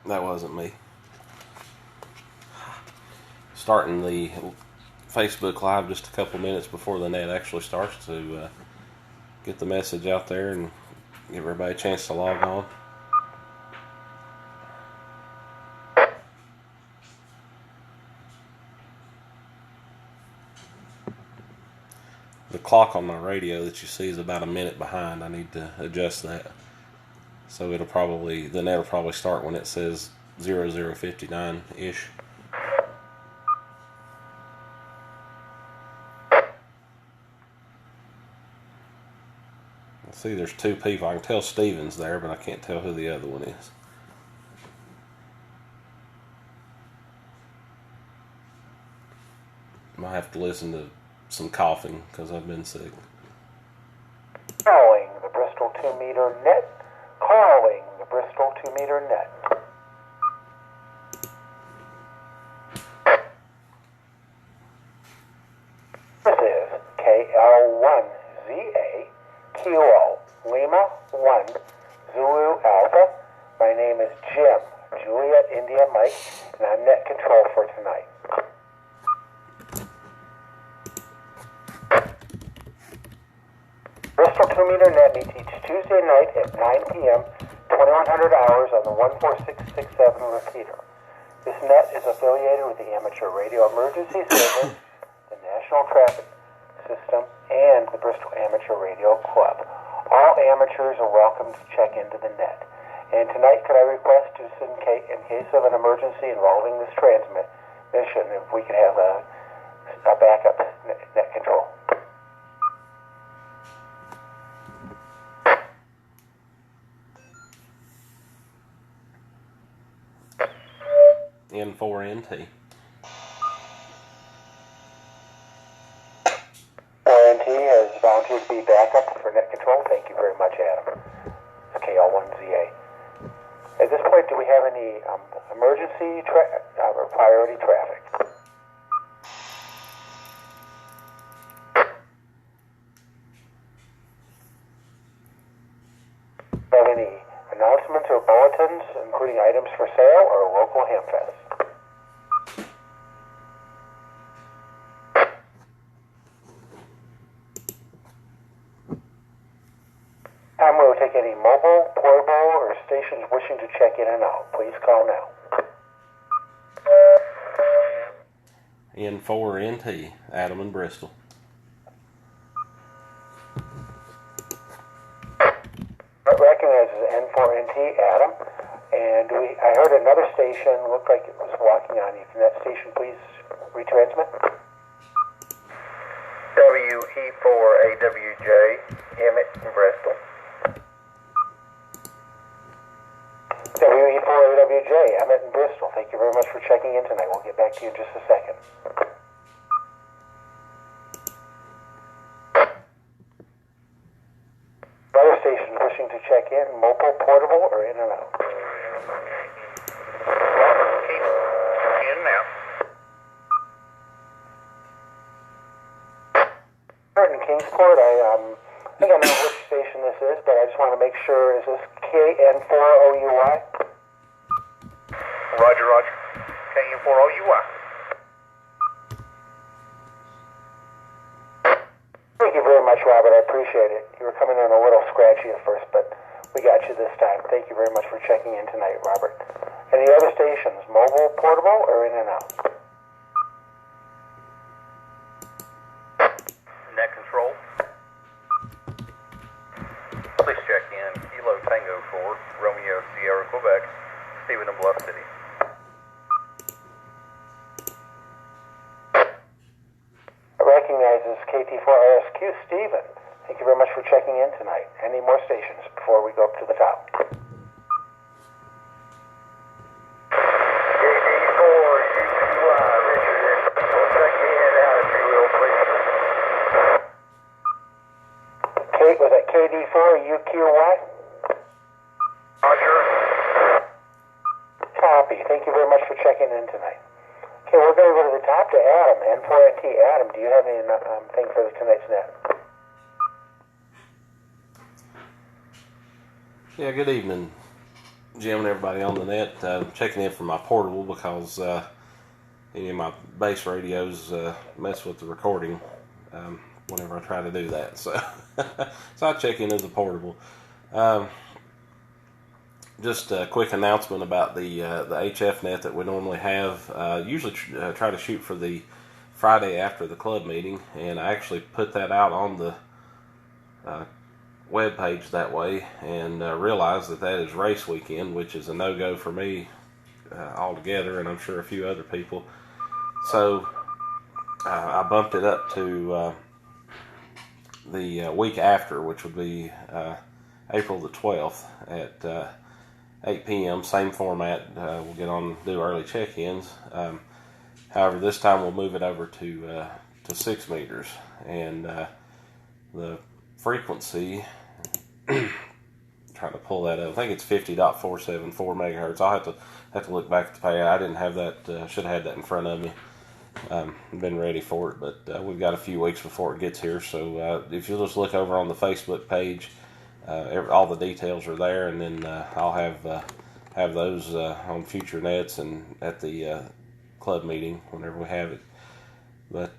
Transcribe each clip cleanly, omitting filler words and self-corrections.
That wasn't me. Starting the Facebook Live just a couple minutes before the net actually starts to get the message out there and give everybody a chance to log on. The clock on my radio that you see is about a minute behind. I need to adjust that. So the net will probably start when it says 00:59-ish. See, there's two people. I can tell Steven's there, but I can't tell who the other one is. Might have to listen to some coughing because I've been sick. Calling the Bristol 2-meter net. Calling the Bristol 2-meter net. This is KL1ZA Kilo Lima 1 Zulu Alpha. My name is Jim, Juliet India Mike, and I'm net control for tonight. Bristol 2-meter net meets each Tuesday night at 9 p.m., 2100 hours on the 14667 repeater. This net is affiliated with the Amateur Radio Emergency Service, the National Traffic System, and the Bristol Amateur Radio Club. All amateurs are welcome to check into the net. And tonight, could I request to indicate in case of an emergency involving this transmission, if we could have a backup net control. N4NT. NT has volunteered to be backup for net control. Thank you very much, Adam. It's KL1ZA. At this point, do we have any emergency or priority traffic? Have any announcements or bulletins, including items for sale or local hamfests? We will take any mobile, portable, or stations wishing to check in and out. Please call now. N4NT, Adam and Bristol. Recognizes N4NT, Adam. And I heard another station looked like it was walking on you. Can that station please retransmit? WE4AWJ, Emmett in Bristol. WE4AWJ, Emmett in Bristol. Thank you very much for checking in tonight. We'll get back to you in just a second. Other stations wishing to check in, mobile, portable, or in and out? Keep in now. In Kingsport, I think I know which station this is, but I just want to make sure, is this KN4OUI? Roger, roger. KN4OUI. Thank you very much, Robert. I appreciate it. You were coming in a little scratchy at first, but we got you this time. Thank you very much for checking in tonight, Robert. Any other stations, mobile, portable, or in and out? Net control. Please check in. Kilo Tango 4, Romeo Sierra, Quebec, Stephen and Bluff City. Recognizes KT4RSQ, Stephen. Thank you very much for checking in tonight. Any more stations before we go up to the top? Was that KD4UQY? Roger. Copy. Thank you very much for checking in tonight. Okay, we're going to go to the top to Adam, N4NT. Adam, do you have anything for tonight's net? Yeah, good evening, Jim and everybody on the net, checking in for my portable because any of my base radios mess with the recording whenever I try to do that. So, so I check in as a portable. Just a quick announcement about the HF net that we normally have. Usually try to shoot for the Friday after the club meeting, and I actually put that out on the web page that way, and realized that is race weekend, which is a no-go for me altogether, and I'm sure a few other people. So I bumped it up to the week after, which would be April the 12th at 8 p.m. Same format. We'll get on and do early check-ins. However, this time we'll move it over to 6 meters, and the frequency, trying to pull that up, I think it's 50.474 megahertz. I'll have to look back at the page. I didn't have that, should have had that in front of me. Been ready for it, but we've got a few weeks before it gets here, so if you'll just look over on the Facebook page, all the details are there, and then I'll have those on future nets and at the club meeting whenever we have it. But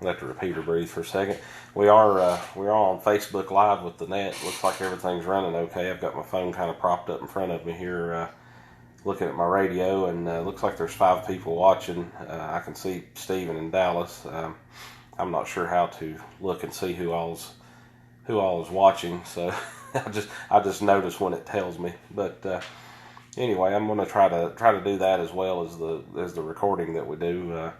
let the repeater breathe for a second. We are on Facebook Live with the net. Looks like everything's running okay. I've got my phone kind of propped up in front of me here, looking at my radio, and looks like there's 5 people watching. I can see Steven in Dallas. I'm not sure how to look and see who all is watching, so I just notice when it tells me. But anyway, I'm going to try to do that as well as the recording that we do,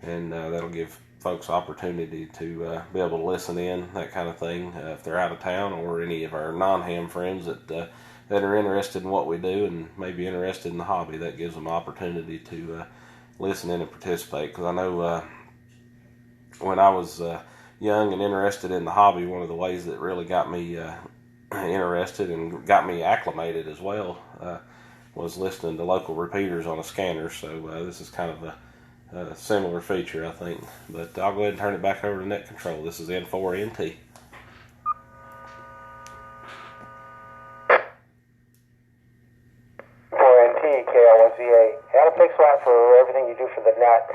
and that'll give folks opportunity to be able to listen in, that kind of thing, if they're out of town, or any of our non-ham friends that are interested in what we do and maybe interested in the hobby. That gives them opportunity to listen in and participate, because I know when I was young and interested in the hobby, one of the ways that really got me interested and got me acclimated as well was listening to local repeaters on a scanner. So this is kind of a similar feature, I think. But I'll go ahead and turn it back over to net control. This is N4NT. KL1ZA. Adam, thanks a lot for everything you do for the net.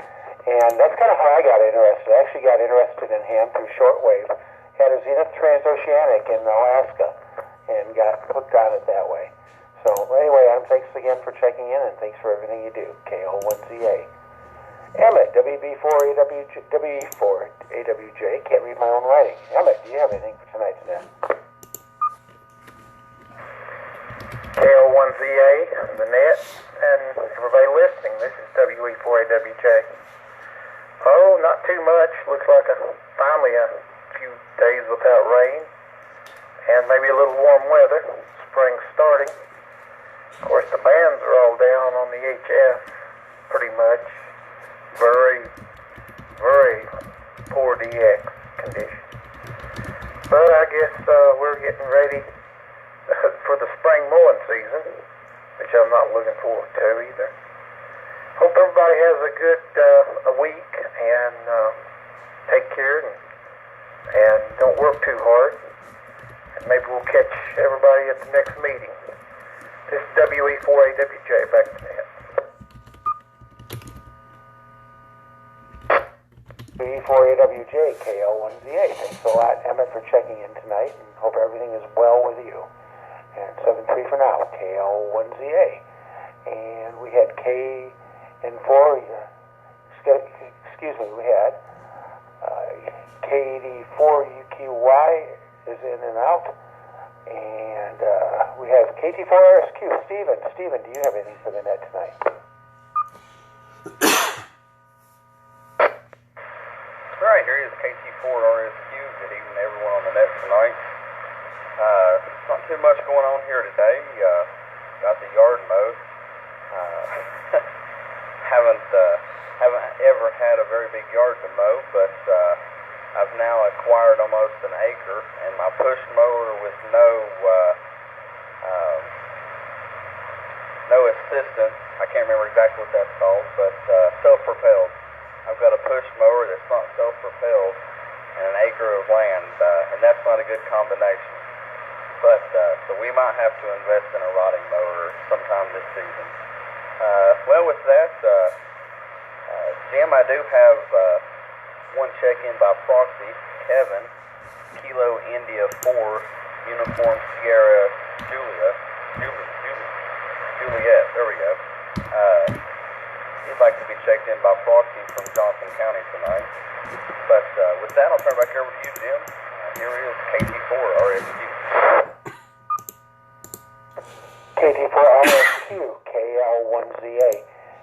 And that's kind of how I got interested. I actually got interested in ham through shortwave. Had a Zenith Transoceanic in Alaska and got hooked on it that way. So anyway, Adam, thanks again for checking in, and thanks for everything you do. KL1ZA. Emmett, WB4AWJ. Can't read my own writing. Emmett, do you have anything for tonight's net? KL1ZA, the net, and everybody listening, this is WE4AWJ. Oh, not too much. Looks like finally a few days without rain, and maybe a little warm weather. Spring starting. Of course, the bands are all down on the HF, pretty much. Very, very poor DX condition. But I guess we're getting ready for the spring mowing season, which I'm not looking forward to either. Hope everybody has a good a week, and take care and don't work too hard. And maybe we'll catch everybody at the next meeting. This is WE4AWJ, back to net. WE4AWJ, KL1ZA. Thanks a lot, Emmett, for checking in tonight, and hope everything is well with you. And 7-3 for now, KL1ZA. And we had K and 4, excuse me, we had KD4UQY is in and out. And we have KT4RSQ. Steven, do you have anything for the net tonight? Right, here is KT4RSQ. Good evening, everyone on the net tonight. Not too much going on here today. Got the yard mowed. Haven't ever had a very big yard to mow, but I've now acquired almost an acre, and my push mower with no assistant. I can't remember exactly what that's called, but self-propelled. I've got a push mower that's not self-propelled and an acre of land, and that's not a good combination. But so we might have to invest in a rotting mower sometime this season. Well, with that, Jim, I do have one check-in by proxy. Kevin, Kilo India 4, Uniform Sierra Juliet. There we go. He'd like to be checked in by proxy from Johnson County tonight. But with that, I'll turn it back over to you, Jim. Here is KT4 RSQ. KT4 RSQ, KL1ZA.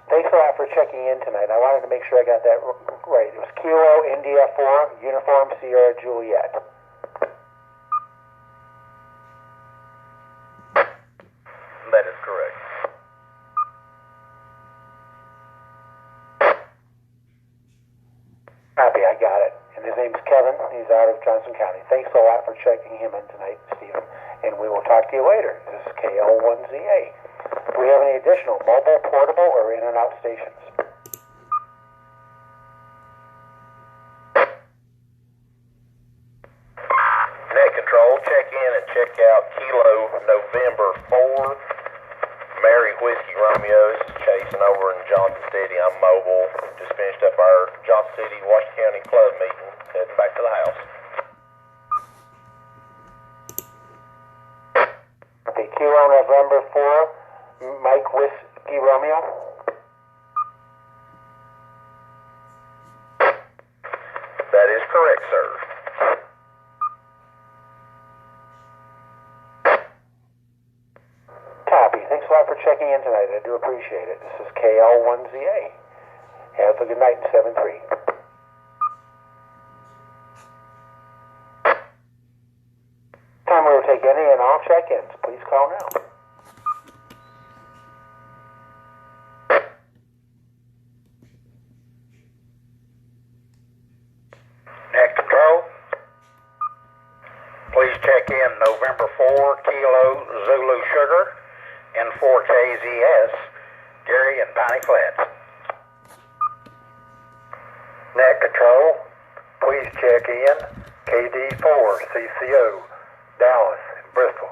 Thanks a lot for checking in tonight. I wanted to make sure I got that right. It was Kilo India 4, Uniform Sierra Juliet. That is correct. Copy, I got it. And his name's Kevin. He's out of Johnson County. Thanks a lot for checking him in tonight, Stephen. And we will talk to you later. This is KL1ZA. Do we have any additional mobile, portable, or in and out stations? Net control, check in and check out Kilo November 4. Mary Whiskey Romeo. This is Chasing over in Johnson City. I'm mobile. Just finished up our Johnson City, Washington County club meeting. Heading back to the house. Okay, Kilo November 4, Mike Whiskey Romeo. That is correct, sir. Copy. Thanks a lot for checking in tonight. I do appreciate it. This is KL1ZA. Have a good night in 7-3. Time we will take any and all check-ins. Please call now. Net control. Please check in November 4, Kilo Zulu Sugar, and 4KZS, Gary and Piney Flats. Net control. Please check in KD4 CCO, Dallas and Bristol.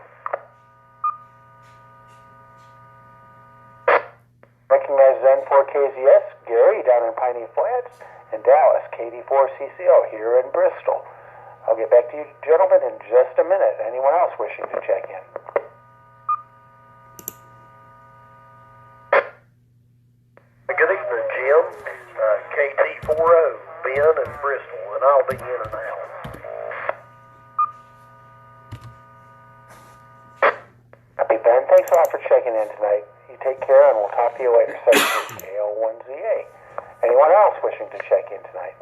Recognize N4KZS, Gary down in Piney Flats, and Dallas, KD4CCO here in Bristol. I'll get back to you gentlemen in just a minute. Anyone else wishing to check in? Good evening, Jim. KT40, Ben and Bristol, and I'll be in and out. Happy Ben, thanks a lot for checking in tonight. You take care, and we'll talk to you later. KL1ZA. Anyone else wishing to check in tonight?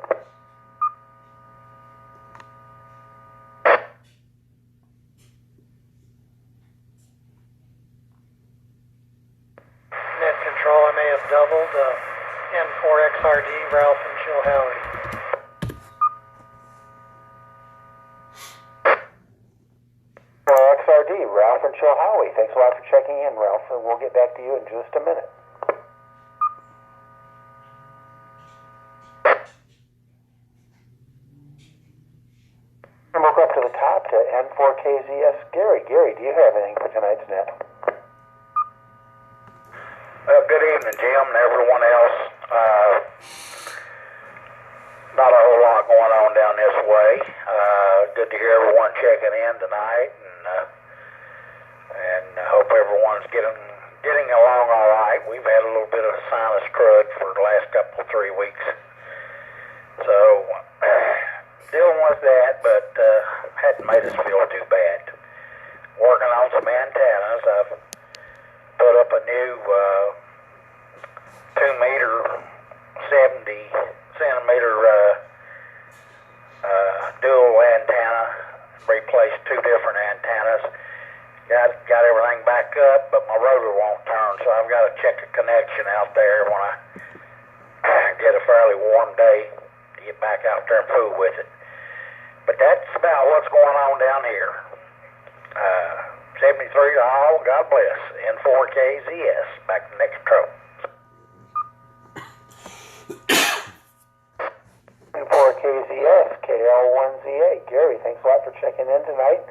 Net control, I may have doubled. N4XRD, Ralph and Chilhowie. XRD, Ralph and Chilhowie. Thanks a lot for checking in, Ralph, and we'll get back to you in just a minute. And we'll go up to the top to N4KZS, Gary. Gary, do you have anything for tonight's net? Good evening, Jim, and everyone else. Not a whole lot going on down this way. Good to hear everyone checking in tonight, and I hope everyone's getting along all right. We've had a little bit of sinus crud for the last 3 weeks, so dealing with that, but hadn't made us feel too bad. Working on some antennas. I've put up a new 2-meter, 70-centimeter dual antenna. Replaced 2 different antennas. Got everything back up, but my rotor won't turn, so I've got to check a connection out there when I get a fairly warm day to get back out there and fool with it. But that's about what's going on down here. 73 to all, God bless. N4KZS, back to the next control. N4KZS, KL1ZA. Gary, thanks a lot for checking in tonight.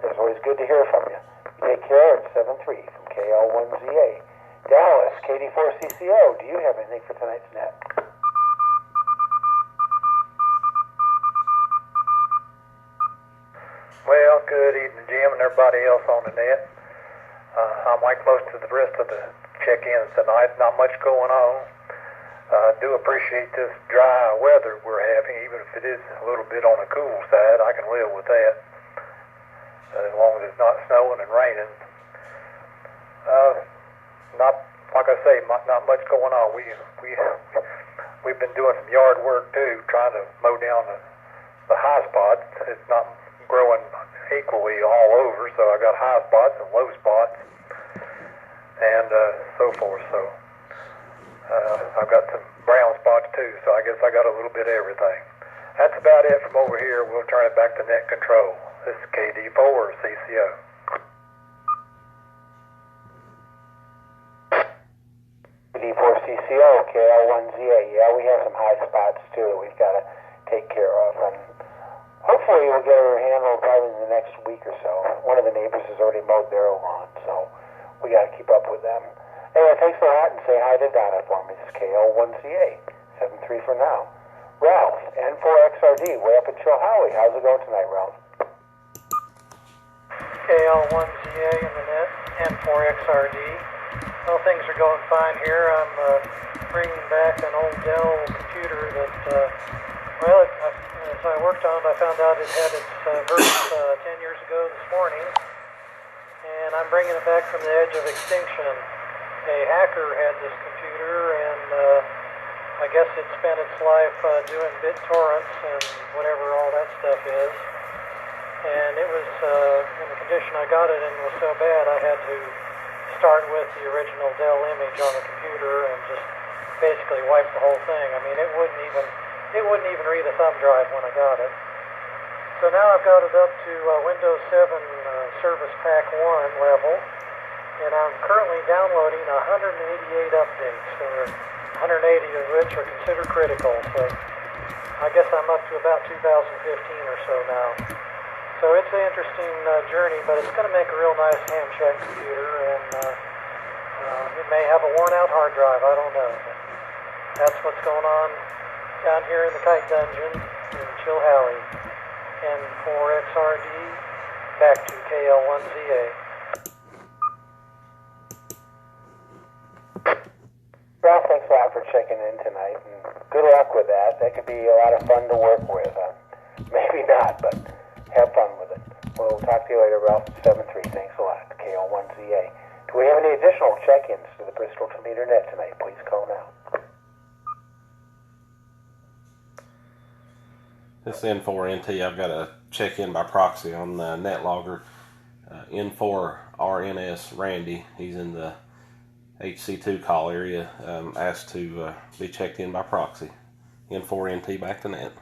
There's It's always good to hear from you. You take care. It's 7-3 from KL1ZA. Dallas, KD4CCO, do you have anything for tonight's net? Well, good evening, Jim, and everybody else on the net. I'm like most of the rest of the check-ins tonight. Not much going on. Do appreciate this dry weather we're having, even if it is a little bit on the cool side. I can live with that, as long as it's not snowing and raining. Not like I say, not much going on. We've been doing some yard work too, trying to mow down the high spots. It's not growing equally all over, so I got high spots and low spots, and so forth. So I've got some brown spots too. So I guess I got a little bit of everything. That's about it from over here. We'll turn it back to net control. This is KD4 CCO. KD4CCO, KL1ZA. Yeah, we have some high spots too that we've got to take care of, and hopefully we'll get her handled probably in the next week or so. One of the neighbors has already mowed their lawn, so we got to keep up with them. Anyway, thanks a lot, and say hi to Donna for me. This is KL1ZA, 7-3 for now. Ralph, N4XRD, way up in Chilhowie. How's it going tonight, Ralph? KL1ZA in the net, N4XRD. Well, things are going fine here. I'm bringing back an old Dell computer that, as I worked on it, I found out it had its birth 10 years ago this morning, and I'm bringing it back from the edge of extinction. A hacker had this computer, and I guess it spent its life doing BitTorrents and whatever all that stuff is. And it was, in the condition I got it in was so bad I had to start with the original Dell image on the computer and just basically wipe the whole thing. I mean, it wouldn't even read a thumb drive when I got it. So now I've got it up to Windows 7 Service Pack 1 level, and I'm currently downloading 188 updates, or 180 of which are considered critical. So I guess I'm up to about 2015 or so now. So it's an interesting journey, but it's going to make a real nice ham-shack computer, and it may have a worn-out hard drive, I don't know. But that's what's going on down here in the Kite Dungeon in Chilhowie. N4XRD, back to KL1ZA. Ralph, thanks a lot for checking in tonight, and good luck with that. That could be a lot of fun to work with. Maybe not, but have fun with it. We'll talk to you later, Ralph. 7-3. Thanks a lot. KL1ZA. Do we have any additional check-ins to the Bristol 2-meter net tonight? Please call now. This N4NT, I've got to check in by proxy on the net logger. N4RNS Randy, he's in the HC2 call area, asked to be checked in by proxy. N4NT back to net.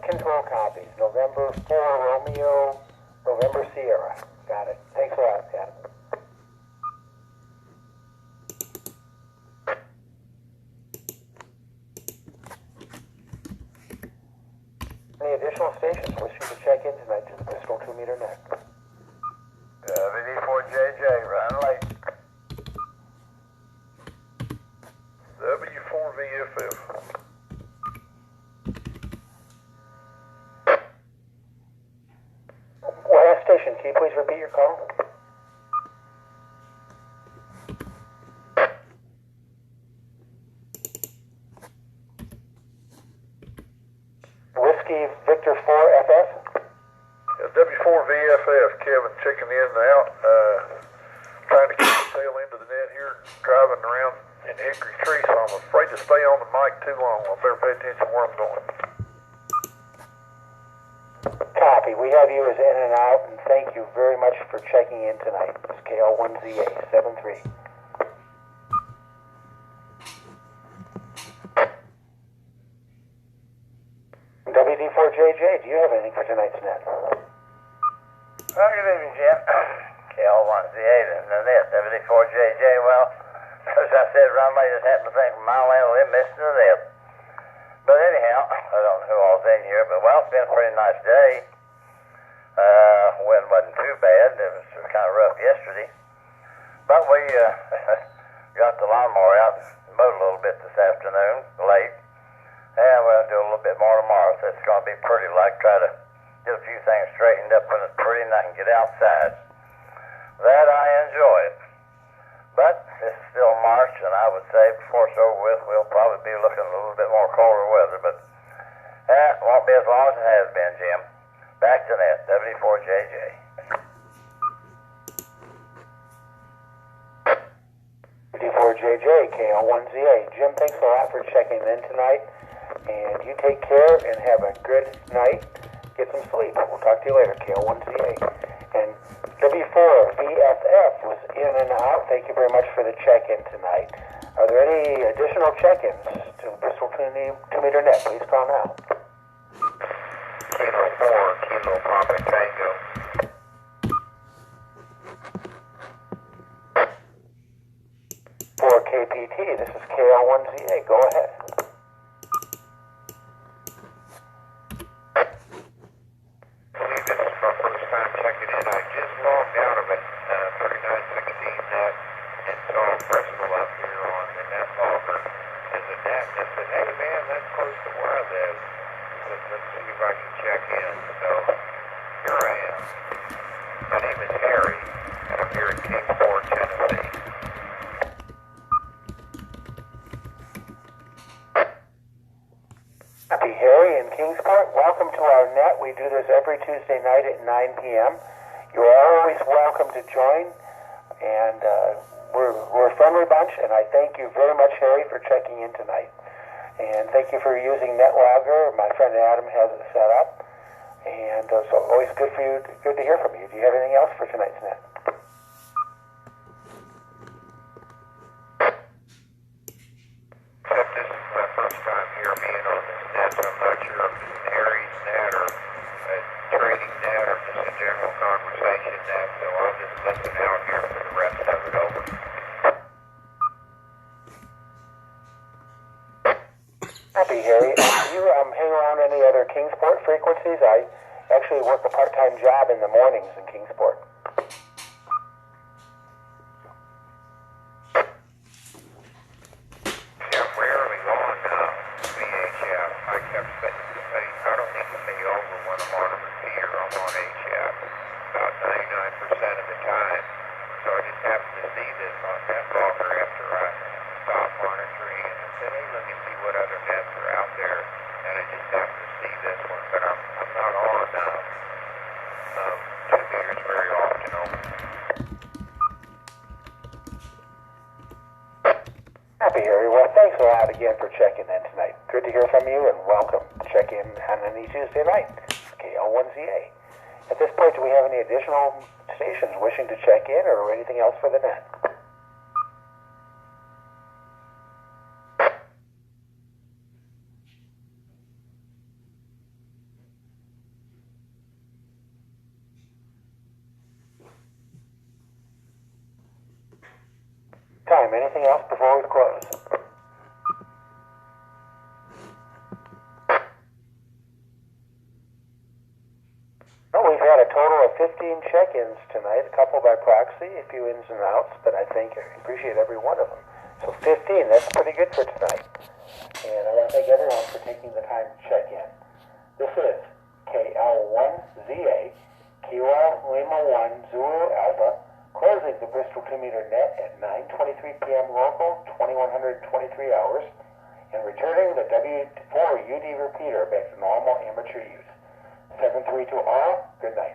Control copies. November 4 Romeo, November Sierra. Got it. Thanks a lot, Adam. Any additional stations wishing to check in tonight to the Bristol 2-meter net? VD4JJ, running late. W4VFF. Last station, can you please repeat your call? Whiskey Victor 4FF? W4VFF, Kevin, checking in and out. Trying to keep the tail end of the net here, driving around in Hickory Tree, so I'm afraid to stay on the mic too long. I better pay attention where I'm going. Copy. We have you as in and out, and thank you very much for checking in tonight. It's KL1ZA 7-3. WD4JJ, do you have anything for tonight's net? Well, good evening, Jim. KL1ZA, the net, WD4JJ. Well, as I said, Ron Lee just happened to think my landlord missed the net. But anyhow, I don't know who all's in here, but well, it's been a pretty nice day. Wind wasn't too bad. It was kind of rough yesterday. But we got the lawnmower out and mowed a little bit this afternoon, late. And we'll do a little bit more tomorrow, so it's going to be pretty like try to get a few things straightened up when it's pretty and I can get outside. That I enjoy it. But it's still March, and I would say before it's over with, we'll probably be looking at a little bit more colder weather, but it won't be as long as it has been, Jim. Back to that, W4JJ. W4JJ, KL1ZA. Jim, thanks a lot for checking in tonight, and you take care and have a good night. Get some sleep. We'll talk to you later, KL1ZA. And W4VFF was in and out. Thank you very much for the check-in tonight. Are there any additional check-ins to Bristol 2-meter net? Please call now. Kilo 4, Kilo Papa Tango. For KPT, this is KL1ZA. Go ahead. Bristol up here on the net logger as a net. I said, hey man, that's close to where I live. Let's see if I can check in. So here I am. My name is Harry, and I'm here in Kingsport, Tennessee. Happy Harry in Kingsport. Welcome to our net. We do this every Tuesday night at 9 p.m. You're always welcome to join, and we're a friendly bunch, and I thank you very much, Harry, for checking in tonight. And thank you for using NetLogger. My friend Adam has it set up, and so always good to hear from you. Do you have anything else for tonight's net? Except this is my first time here being on this net, so I'm not sure if it's an Harry's net or a trading net or just a general conversation net, so I'll just listen out here for the rest of it. Over. Happy Harry. Do you hang around any other Kingsport frequencies? I actually work a part-time job in the mornings in Kingsport. See, I'm rarely on VHF. I kept saying, I don't need to be over when I'm on a repeater. I'm on HF about 99% of the time. So I just happened to see this on NetLogger after I stopped monitoring, and I said, hey, let me see what other nets are out there. And I just happened to see this one, but I'm not on 2 meters very often. Happy Harry. Well, thanks a lot again for checking in tonight. Good to hear from you, and welcome. Check in on any Tuesday night. KL1ZA. At this point, do we have any additional stations wishing to check in or anything else for the net? Time. Anything else before we close? Well, we've had a total of 15 check-ins tonight, a couple by proxy, a few ins and outs, but I appreciate every one of them. So 15, that's pretty good for tonight. And I want to thank everyone for taking the time to check in. This is KL1ZA, Kilo Lima 1 Zulu Alpha, closing the Bristol 2-meter net at 9:23 p.m. local, 2123 hours, and returning the W4 UD repeater back to normal amateur use. 732 all, good night.